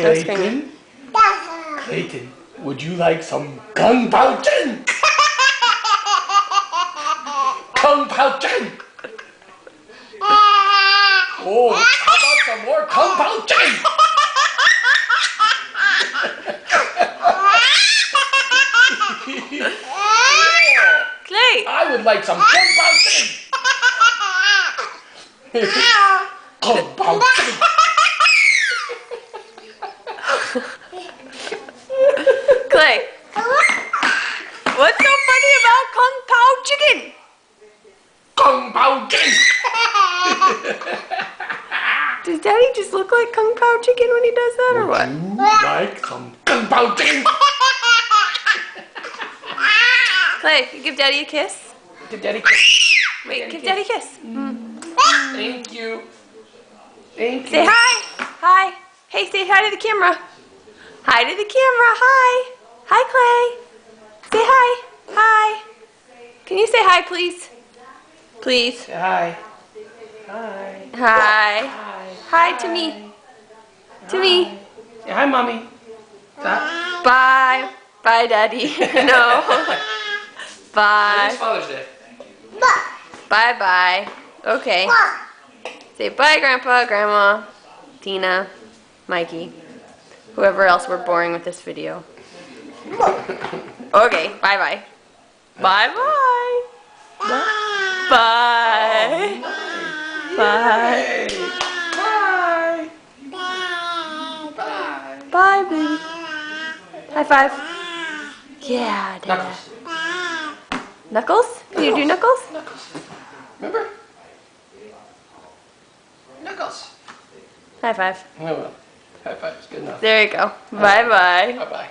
No screaming. Clayton, would you like some Kung Pao Chen? Kung Pao Chen! Oh, how about some more Kung Pao Chen? Clay! I would like some Kung Pao Chen! Kung Pao Chen! Clay! What's so funny about Kung Pao chicken? Kung Pao Chen! Does Daddy just look like Kung Pao chicken when he does that, or what? Would you like some Kung Pao Chen? Clay, you give Daddy a kiss. Give Daddy a kiss. Wait, give Daddy a kiss. Thank you. Thank you. Say hi. Hi. Hey, say hi to the camera. Hi to the camera. Hi. Hi, Clay. Say hi. Hi. Can you say hi, please? Please. Say hi. Hi. Hi. Hi. Hi to me. To me. Say hi, Mommy. Stop. Bye. Bye, Daddy. No. Bye. It's Father's Day. Bye-bye. Okay. Say bye, Grandpa, Grandma, Tina, Mikey, whoever else we're boring with this video. Okay, bye-bye. Bye-bye. Bye. Bye. Bye. Bye, baby. High five. Yeah, Dad. Knuckles. Knuckles? Can you do Knuckles? Knuckles. Remember? Knuckles. High five. Oh well. High five is good enough. There you go. Bye-bye. Bye-bye.